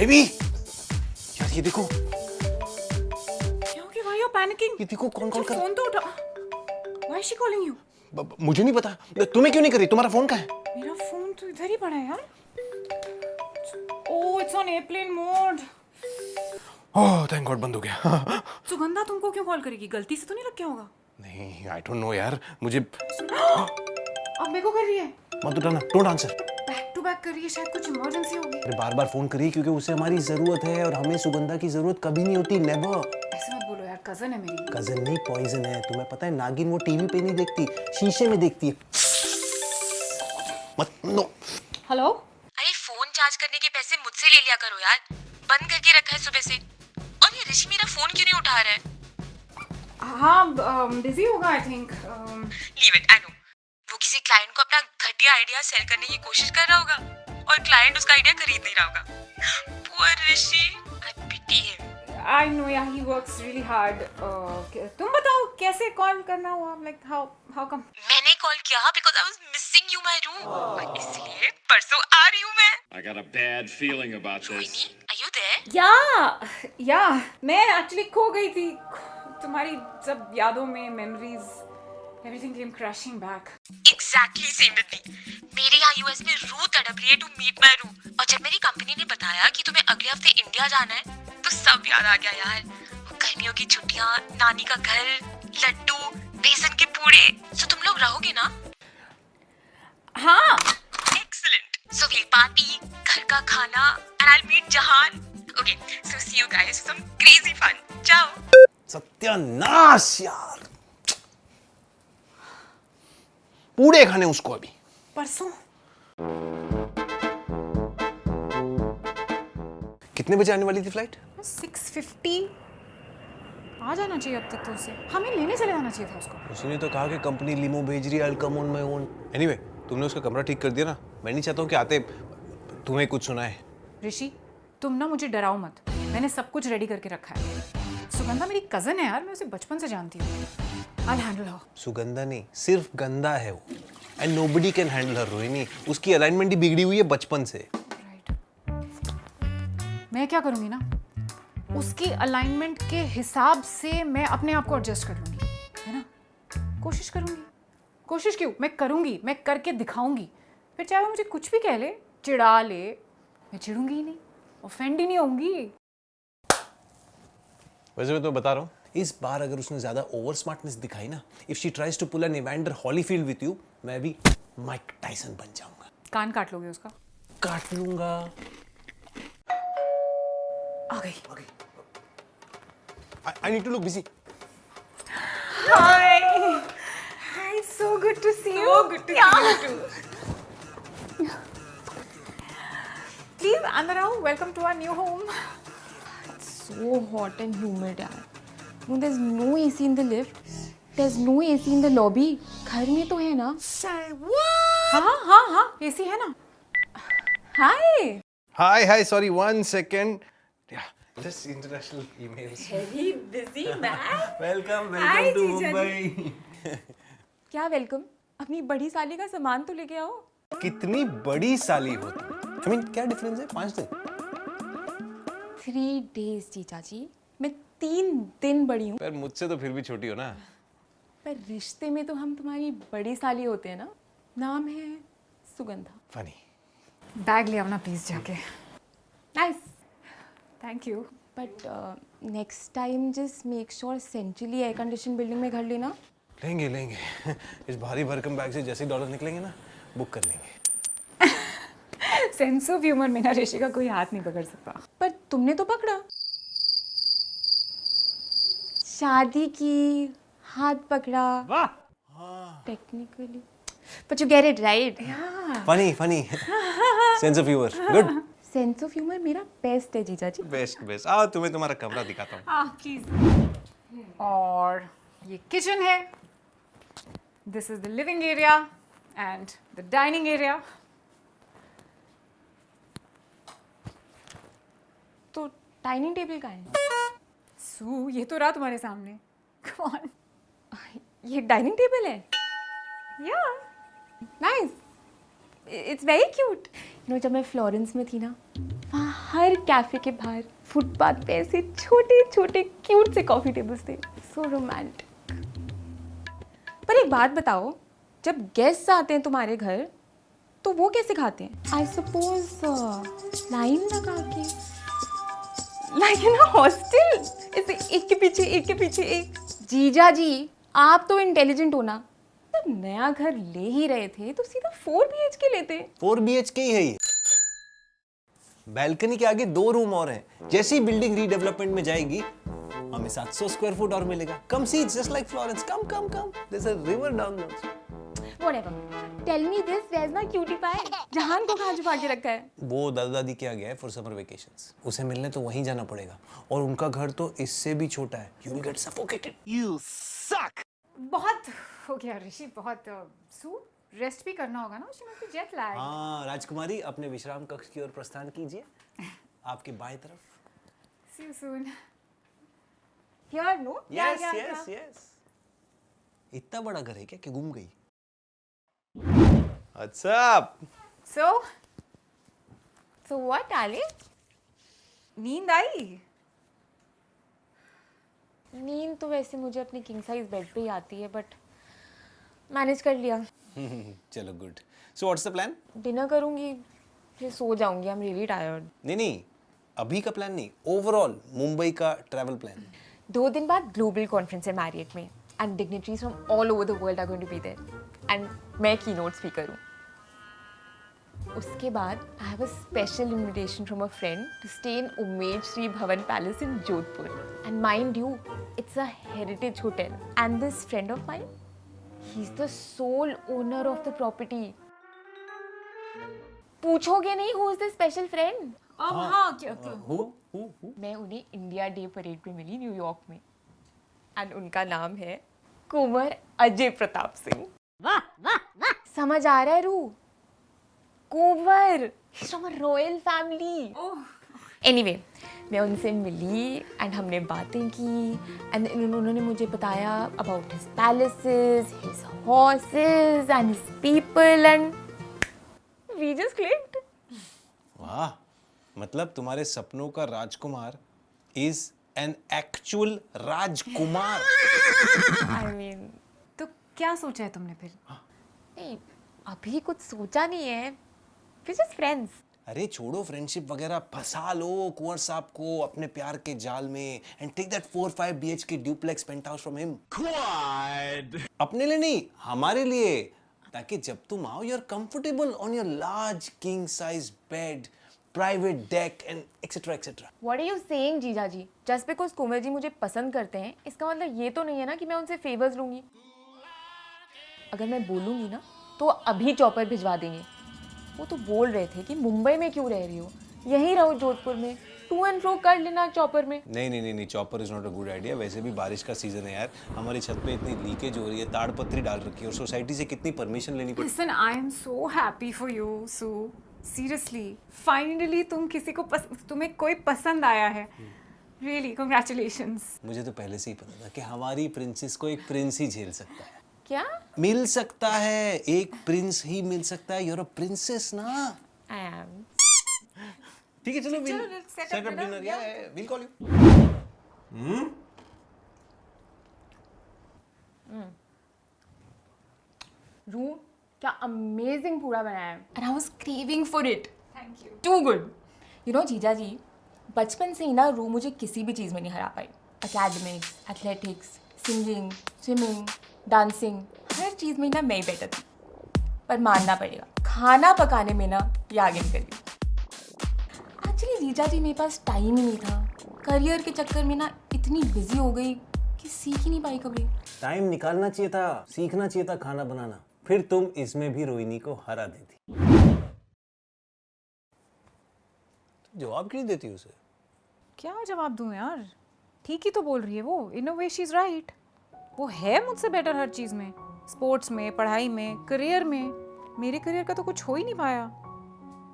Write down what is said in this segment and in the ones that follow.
Baby यार ये देखो। Why are you panicking? ये देखो कौन कॉल कर। फोन तो उठा। Why is she calling you? मुझे नहीं पता। तुम्हें क्यों नहीं करी? तुम्हारा फोन कहाँ है? मेरा फोन तो इधर ही पड़ा है यार। Oh, it's on airplane mode. Oh thank God बंद हो गया। सुगंधा तुमको क्यों कॉल करेगी? गलती से तो नहीं लग गया होगा? नहीं आई डोंट नो यार मुझे। अब मेरे को कर रही है। मत उठाना, don't answer. Back to back कर रही है, शायद कुछ इमरजेंसी होगी। अरे बार बार फोन करिए क्योंकि उसे हमारी जरूरत है और हमें सुगंधा की जरूरत कभी नहीं होती। नेवर। ऐसे मत बोलो यार, कजन है मेरी। कजन नहीं पॉइजन है। तुम्हें पता है नागिन वो टीवी पे नहीं देखती, शीशे में देखती है। मत नो। हेलो। अरे फोन चार्ज करने के पैसे मुझसे ले लिया करो यार, बंद करके रखा है सुबह से। और ये ऋषि मेरा फोन क्यों नहीं उठा रहा है? हाँ बिजी होगा I think. Leave it, I know. वो किसी क्लाइंट को अपना घटिया आइडिया सेल करने की कोशिश कर रहा होगा और क्लाइंट उसका आइडिया खरीद नहीं रहा होगा। Poor Rishi, I pity him. I know, yeah, he works really hard. तुम बताओ कैसे कॉल करना हुआ? Like how come? मैंने कॉल किया because I was missing you my room, और इसलिए परसों आ रही हूँ मैं। I got a bad feeling about this. Rohini, are you there? Yeah, मैं actually खो गई थी। तुम्हारी सब यादों में memories, everything came crashing back. Exactly same with me. मेरे यहाँ यूएस में रू तड़प रही है टू मीट माय रू, और जब मेरी कंपनी ने बताया कि तुम्हें अगले हफ्ते इंडिया जाना है तो सब याद आ गया यार। गर्मियों की छुट्टियाँ, नानी का घर, लड्डू, बेसन के पूड़े। सो तुम लोग रहोगे ना? हाँ। एक्सीलेंट। सो वील पार्टी, घर का खाना, and I will meet Jahan. Okay, so see you guys for some crazy fun. ciao। सत्यानाश यार, पूड़े खाने उसको अभी। परसों। कितने बजे आने वाली थी फ्लाइट? 6:50 आ जाना चाहिए अब तक तो उसे। हमें लेने चले जाना चाहिए था उसको। उसने तो कहा कि कंपनी लिमो भेज रही है, I come on my own. Anyway तुमने उसका कमरा ठीक कर दिया ना? मैं नहीं चाहता हूँ कि आते तुम्हें कुछ सुनाए। ऋषि तुम ना मुझे डराओ मत, मैंने सब कुछ रेडी करके रखा है। सुगंधा मेरी कजन है यार, मैं उसे बचपन से जानती हूँ। I'll handle her. सुगंधा नहीं, सिर्फ गंदा है वो। एंड नोबडी कैन हैंडल हर रोहिणी। उसकी अलाइनमेंट ही बिगड़ी हुई है बचपन से। Right. मैं क्या करूँगी ना, उसकी अलाइनमेंट के हिसाब से मैं अपने आप को एडजस्ट कर लूँगी, है ना? कोशिश करूँगी। कोशिश क्यों, मैं करूँगी, मैं करके दिखाऊंगी। फिर चाहे वो मुझे कुछ भी कह ले, चिढ़ा ले, मैं चिढ़ूंगी ही नहीं, ऑफेंड ही नहीं होंगी। वैसे मैं तो बता रहा हूँ, इस बार अगर उसने ज्यादा ओवर स्मार्टनेस दिखाई ना, if she tries to pull an Evander Holyfield with you, मैं भी माइक टाइसन बन जाऊंगा। कान काट लोगे उसका? काट लूंगा। आ गई। I need to look busy. Hi. Hi, so good to see you. So good to see you too. Please, अंदर आओ. Welcome to our new home. So hot and humid यार. No, there's no AC in the lift. There's no AC in the lobby. घर में तो है ना? हाँ, AC है ना? Hi. Hi, sorry, 1 second. Yeah, just international emails. Very busy man. Welcome Hi, to जीजा Mumbai. क्या वेलकम? अपनी बड़ी साली का सामान तो लेके आओ. कितनी बड़ी साली हो तुम? I mean, क्या डिफरेंस है? 5 दिन? 3 days जीजा जी. मैं 3 दिन बड़ी हूँ. पर मुझसे तो फिर भी छोटी हो ना. पर रिश्ते में तो हम तुम्हारी बड़ी साली होते हैं ना. नाम है सुगंधा. Funny. बैग ले आओ ना प्लीज जाके. Nice. Thank you. But next time just make sure centrally air conditioned building में घर लेना. लेंगे. इस भारी भरकम बैग से जैसे डॉलर निकलेंगे ना, बुक कर लेंगे. सेंस ऑफ ह्यूमर में ना ऋषि का कोई हाथ नहीं पकड़ सकता. पर तुमने तो पकड़ा. शादी की, हाथ पकड़ा. वाह. Technically. But you get it right. Funny. Sense of humor. Good. Sense of humor मेरा best है जीजा जी. Best. आओ तुम्हें तुम्हारा कमरा दिखाता हूँ. प्लीज. और ये किचन है. This is the living area and the dining area. तो डाइनिंग टेबल का है. सू ये तो रहा तुम्हारे सामने. Come on. ये डाइनिंग टेबल है. Yeah. Nice. It's very cute. जब मैं फ्लोरेंस में थी ना, वहाँ हर कैफे के बाहर फुटपाथ पे ऐसे छोटे छोटे क्यूट से कॉफी टेबल्स थे, सो रोमांटिक। पर एक बात बताओ, जब गेस्ट आते हैं तुम्हारे घर तो वो कैसे खाते हैं? आई सपोज लाइन लगा के, लाइक इन हॉस्टल, ऐसे एक के पीछे एक। जीजा जी, आप तो इंटेलिजेंट हो ना, जब नया घर ले ही रहे थे तो सीधा 4 BHK लेते। 4 BHK ही है ये। बैल्कनी के आगे 2 रूम और हैं। जैसी बिल्डिंग रीडेवलपमेंट में जाएगी हमें 700 स्क्वायर फुट और मिलेगा। Come see just like Florence, come there is a river down the Whatever. Tell me this, where's my cutie pie? जहान को कहाँ छुपा के रखा है? वो दादा दादी के आ गया है फॉर समर वेकेशंस। उसे मिलने तो वहीं जाना पड़ेगा और उनका घर तो इससे भी छोटा है। You will get suffocated. You सक। बहुत हो गया ऋषि, बहुत। सू रेस्ट भी करना होगा ना, she must be jet lag. हाँ राजकुमारी, अपने विश्राम कक्ष की ओर प्रस्थान कीजिए। आपके बाएं तरफ। See you soon. Here, no? Yes. इतना बड़ा घर है क्या कि घूम गई? अच्छा। So what, darling? नींद आई? नींद तो वैसे मुझे अपने किंग साइज बेड पे ही आती है, बट मैनेज कर लिया। चलो good. So what's the plan? Dinner करूंगी, फिर सो जाऊंगी। I am really tired. नहीं, अभी का प्लान नहीं, ओवरऑल मुंबई का ट्रैवल प्लान। 2 दिन बाद ग्लोबल कॉन्फ्रेंस है मैरियट में, and dignitaries from all over the world are going to be there, and मैं कीनोट स्पीकर हूँ। उसके बाद I have a special invitation from a friend to stay in Umaid Shri Bhawan Palace in Jodhpur, and mind you it's a heritage hotel, and this friend of mine, he is the sole owner of the property. पूछोगे नहीं who is the special friend? हाँ, क्या मैं उन्हें India day parade पे मिली New York में, and उनका नाम है कुंवर अजय प्रताप सिंह। समझ आ रहा है रू? कुंवर, he's from a royal family. Anyway, मैं उनसे मिली एंड हमने बातें की, एंड उन्होंने मुझे बताया about his palaces, his horses and his people, and we just clicked. वाह, मतलब तुम्हारे सपनों का राजकुमार is an actual rajkumar. I mean, तो क्या सोचा है तुमने फिर? नहीं, अभी कुछ सोचा नहीं है, we're just friends. अरे छोड़ो फ्रेंडशिप वगैरह, फंसा लो कुंवर साहब को अपने प्यार के जाल में and take that 4-5 BHK duplex penthouse from him. अपने लिए नहीं, हमारे लिए, ताकि जब तुम आओ you are comfortable on your large king size bed, private deck and etcetera etcetera. What are you saying, जीजा जी? Just because कुंवर जी मुझे पसंद करते हैं, इसका मतलब ये तो नहीं है ना कि मैं उनसे फेवर्स लूंगी। अगर मैं बोलूंगी ना तो अभी चॉपर भिजवा देंगे। वो तो बोल रहे थे कि मुंबई में क्यों रह रही हो, यहीं रहो जोधपुर में, टू एंड फ्रो कर लेना चॉपर में। नहीं, chopper is not a good idea. वैसे भी बारिश का सीजन है यार, हमारी छत पे इतनी लीकेज हो रही है, ताड़पत्री डाल रखी है और सोसाइटी से कितनी परमिशन लेनी पड़ती है। Listen, I am so happy for you, Sue. Seriously, finally तुम्हें कोई पसंद आया है। Really, congratulations. मुझे तो पहले से ही पता था कि हमारी प्रिंसेस को एक प्रिंस ही झेल सकता है। क्या? मिल सकता है, एक प्रिंस ही मिल सकता है। यूर अ प्रिंसेस ना। I am. ठीक है, चलो let's set up dinner. Dinner. या विल कॉल यू। रू, क्या अमेजिंग पूरा बनाया है, and I was craving for it. Thank you. Too good. You know, जीजा जी, बचपन से ही ना रू मुझे किसी भी चीज़ में नहीं हरा पाई। Academics, athletics, singing, swimming, dancing, हर चीज़ में ना मैं ही बेटर थी। पर मानना पड़ेगा, खाना पकाने में ना ये आगे निकल गई। एक्चुअली जीजा जी मेरे पास टाइम ही नहीं था। करियर के चक्कर में ना इतनी बिजी हो गई कि सीख ही नहीं पाई कभी। टाइम निकालना चाहिए था, सीखना चाहिए था खाना बनाना, फिर तुम इसमें भी रोहिणी को हरा देती। जवाब क्यों देती उसे? क्या जवाब दूं यार? ठीक ही तो बोल रही है वो। इन अ वे शी इज राइट। वो है मुझसे बेटर हर चीज में, स्पोर्ट्स में, पढ़ाई में, करियर में। मेरे करियर का तो कुछ हो ही नहीं पाया।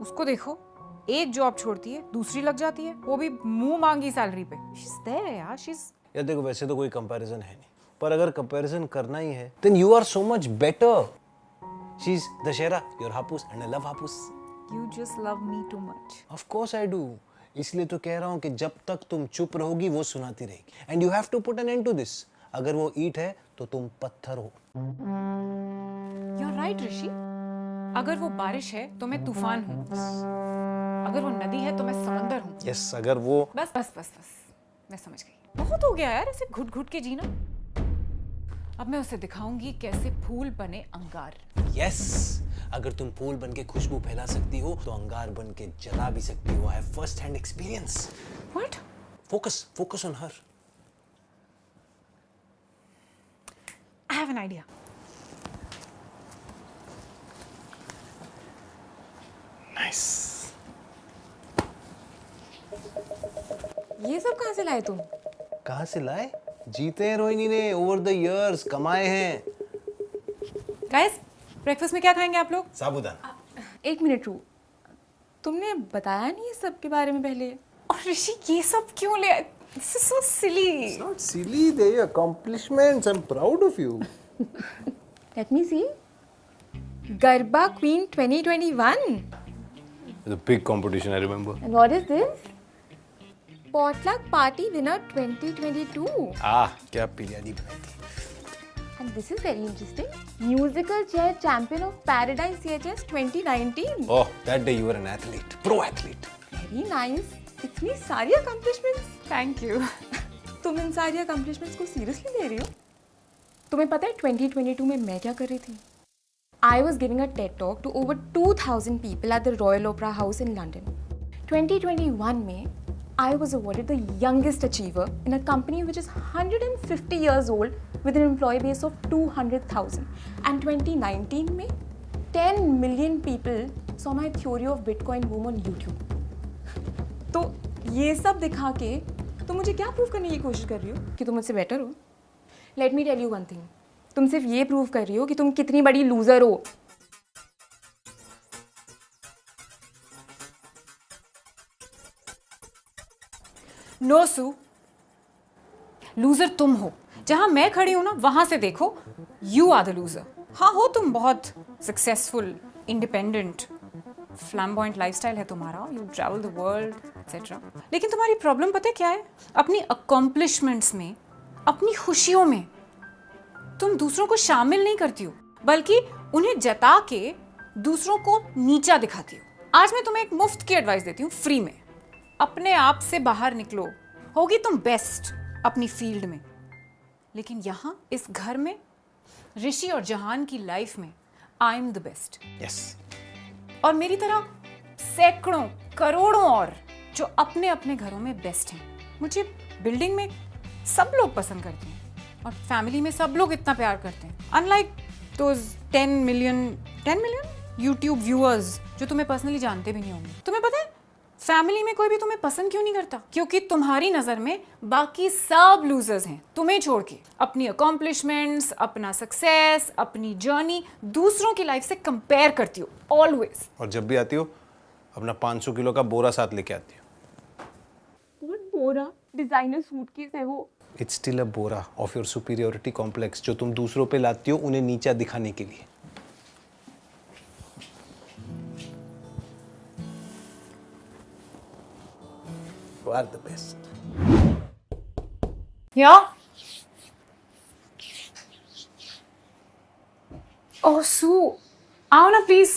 उसको देखो, एक जॉब छोड़ती है, दूसरी लग जाती है, वो भी मुंह मांगी सैलरी पे। शी इज देयर यार, शी इज। यार देखो, वैसे तो कोई कंपैरिजन है नहीं, पर अगर कंपैरिजन करना ही है then you are so much better. She is Dussehra, your Hapus, and I love Hapus. You just love me too much. Of course I do. इसलिए तो कह रहा हूं कि जब तक तुम चुप रहोगी वो सुनाती रहेगी। And you have to put an end to this. अगर वो ईंट है तो तुम पत्थर हो। You are right Rishi. अगर वो बारिश है तो मैं तूफान हूँ। अगर वो नदी है तो मैं समंदर हूँ। यस, अगर वो बस बस बस बस, मैं समझ गई। बहुत हो गया यार ऐसे घुट घुट के जीना। अब मैं उसे दिखाऊंगी कैसे फूल बने अंगार। यस, अगर तुम फूल बन के खुशबू फैला सकती हो तो अंगार बन के जला भी सकती हो। I have first hand experience. What? Focus on her. I have an idea. Nice. ये सब कहाँ से लाए तुम? कहाँ से लाए? जीते हैं रोहिणी ने, ओवर द इयर्स कमाए हैं। गाइस, ब्रेकफास्ट में क्या खाएंगे आप लोग? साबूदाना। एक मिनट रू, तुमने बताया नहीं ये सब के बारे में पहले? और ऋषि ये सब क्यों ले? This is so silly. Not silly, they are accomplishments. I'm proud of you. Let me see. Garba Queen 2021. It's a big competition, I remember. And what is this? Potluck Party Winner 2022. क्या बिरयानी बनाई थी। And this is very interesting. Musical Chair Champion of Paradise CHS 2019. Oh, that day you were an athlete, pro athlete. Very nice. इतनी सारी accomplishments. Thank you. तुम इन सारी accomplishments को seriously ले रही हो? तुम्हें पता है 2022 में मैं क्या कर रही थी? I was giving a TED talk to over 2,000 people at the Royal Opera House in London. 2021 में I was awarded the youngest achiever in a company which is 150 years old with an employee base of 200,000. And 2019 में 10 million people saw my theory of Bitcoin boom on YouTube. तो ये सब दिखा के तुम मुझे क्या प्रूव करने की कोशिश कर रही हो? कि तुम मुझसे बेटर हो? Let me tell you one thing. तुम सिर्फ ये प्रूव कर रही हो कि तुम कितनी बड़ी लूजर हो। नो सू, लूजर तुम हो। जहां मैं खड़ी हूं ना वहां से देखो, यू आर द लूजर। हाँ हो तुम बहुत सक्सेसफुल, इंडिपेंडेंट, फ्लैम्बॉयंट लाइफस्टाइल है तुम्हारा, you travel the world etcetera. लेकिन तुम्हारी प्रॉब्लम पता है क्या है? अपनी अकॉम्प्लिशमेंट्स में, अपनी खुशियों में तुम दूसरों को शामिल नहीं करती हो, बल्कि उन्हें जता के दूसरों को नीचा दिखाती हो। आज मैं तुम्हें एक मुफ्त की एडवाइस देती हूँ, फ्री में। अपने आप से बाहर निकलो। होगी तुम बेस्ट अपनी फील्ड में, लेकिन यहां इस घर में, ऋषि और जहान की लाइफ में, I am the best. Yes. और मेरी तरह सैकड़ों करोड़ों और जो अपने अपने घरों में बेस्ट हैं। मुझे बिल्डिंग में सब लोग पसंद करते हैं और फैमिली में सब लोग इतना प्यार करते हैं। Unlike those 10 million YouTube viewers जो तुम्हें पर्सनली जानते भी नहीं होंगे। तुम्हें पता है फैमिली में कोई भी तुम्हें पसंद क्यों नहीं करता? क्योंकि तुम्हारी नजर में बाकी सब लूजर्स हैं, तुम्हें छोड़ के। अपनी अकॉम्प्लिशमेंट्स, अपना सक्सेस, अपनी जर्नी दूसरों की लाइफ से कंपेयर करती हो ऑलवेज। और जब भी आती हो अपना 500 किलो का बोरा साथ लेके आती हो। बोरा डिजाइनर सूटकेस है वो। It's still a Bora of your superiority complex जो तुम दूसरों पे लाती हो उन्हें नीचा दिखाने के लिए। You are the best. Yeah. Oh, Sue, आओ ना प्लीज।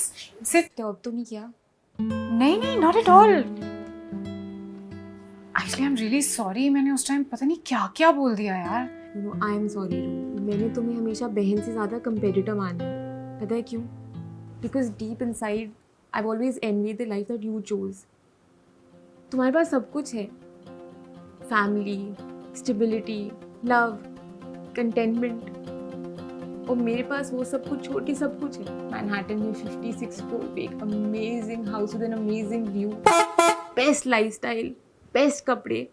सिट। तो अब तो नहीं किया? नहीं नहीं, not at all. Actually I am really sorry, मैंने उस टाइम पता नहीं क्या क्या बोल दिया यार। You know, I am sorry रू। मैंने तुम्हें हमेशा बहन से ज़्यादा कंपेटिटर माना। पता है क्यों? Because deep inside, I've always envied the life that you chose. तुम्हारे पास सब कुछ है, फैमिली, स्टेबिलिटी, लव, कंटेनमेंट, और मेरे पास वो सब कुछ छोड़ के सब कुछ है। मैनहट्टन में 56 फ्लोर पे एक amazing house with an amazing view, best lifestyle, best कपड़े,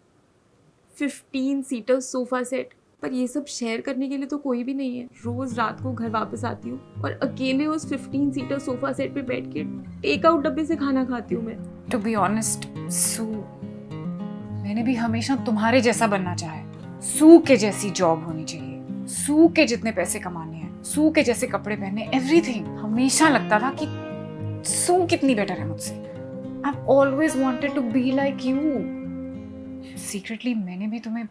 15 सीटर सोफा सेट। पर ये सब शेयर करने के लिए तो कोई भी नहीं है। रोज रात को घर वापस आती हूँ और अकेले उस 15 सीटर सोफा सेट पे बैठ के टेक आउट डब्बे से खाना खाती हूँ मैं। टू बी ऑनेस्ट सू, मैंने भी हमेशा तुम्हारे जैसा बनना चाहा है। सू के जैसी जॉब होनी चाहिए, सू के जितने पैसे कमाने हैं, सू के जैसे कपड़े पहनने, एवरीथिंग। हमेशा लगता था कि सू कितनी बेटर है मुझसे। I've always wanted to be like you. Secretly मैंने भी तुम्हें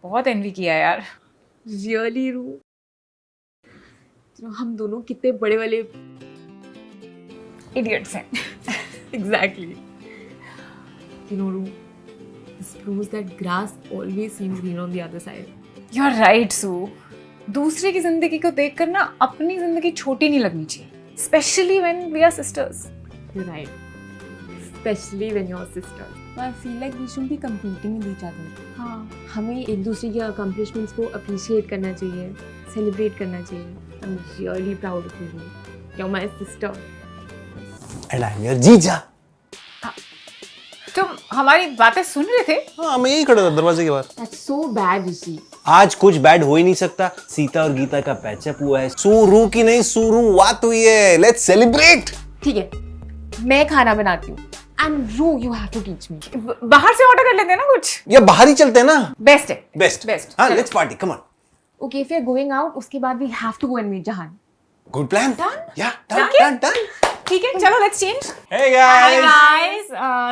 बहुत envy किया यार. रियली रू, हम दोनों कितने बड़े वाले Idiots हैं. एग्जैक्टली. यू नो रू, this proves that grass always seems green on the other side. You're right, Sue. दूसरे की जिंदगी को देखकर ना अपनी जिंदगी छोटी नहीं लगनी चाहिए. Especially when we are sisters. You're right. Especially when you're sisters. I feel like we shouldn't be competing with each other. हाँ. हमें एक दूसरे के accomplishments को appreciate करना चाहिए, celebrate करना चाहिए. I'm really proud of you. You're my sister. And I'm your जीजा. तुम हमारी बातें सुन रहे थे? हाँ, मैं यही खड़ा था दरवाजे के बाहर. That's so bad, Rishi. आज कुछ बैड हो ही नहीं सकता. सीता और गीता का पैचअप हुआ है. सुरू की नहीं शुरुआत हुई है. Let's celebrate. ठीक है, मैं खाना बनाती हूँ. And Ru, you have to teach me. बाहर से ऑर्डर कर लेते हैं ना कुछ. या बाहर ही चलते हैं ना. बेस्ट है. Best. Best. हाँ, चलो. let's party. Come on. Okay, if we're going out, उसके बाद we have to go and meet Jahan. Good plan. Done? Yeah, done, Okay. done, done. ठीक है, चलो let's change. Hey guys. Hi guys,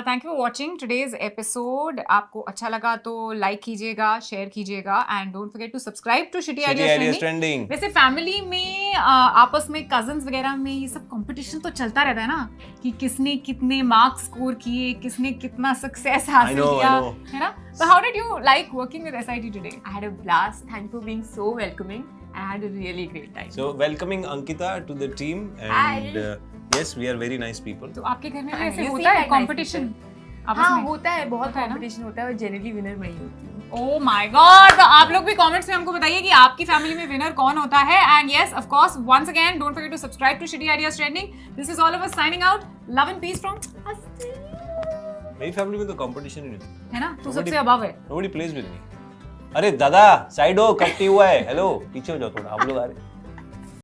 thank you for watching today's episode. आपको अच्छा लगा तो like कीजिएगा, शेयर कीजिएगा and don't forget to subscribe to shitty Shitty ideas Ideas trending. Trending. वैसे फैमिली में आपस में कजन्स वगैरह में ये सब कंपटीशन तो चलता रहता है ना कि किसने कितने मार्क्स स्कोर किए, किसने कितना सक्सेस हासिल know, किया, I know. है ना. So how did you like working with SIT today? I had a blast. Thank you for being so welcoming. I had a really great time. So welcoming Ankita to the team and yes, we are very nice people. तो आपके घर में भी हाँ, ऐसे you होता seem है like nice competition आपस हाँ, में? होता है, बहुत होता है ना? कंपटीशन होता है और जनरली विनर मैं ही होती हूँ. Oh my God. तो आप लोग भी कमेंट्स में हमको बताइए कि आपकी फैमिली में विनर कौन होता है. And yes of course once again don't forget to subscribe to shitty ideas trending. This is all of us signing out. Love and peace from मेरी फैमिली में तो कंपटीशन ही नहीं. है ना. तू सबसे अबव है. Nobody plays with me. अरे दादा साइड हो, कट्टी हुआ है. हेलो, पीछे हो जाओ थोड़ा. आप लोग आ रहे.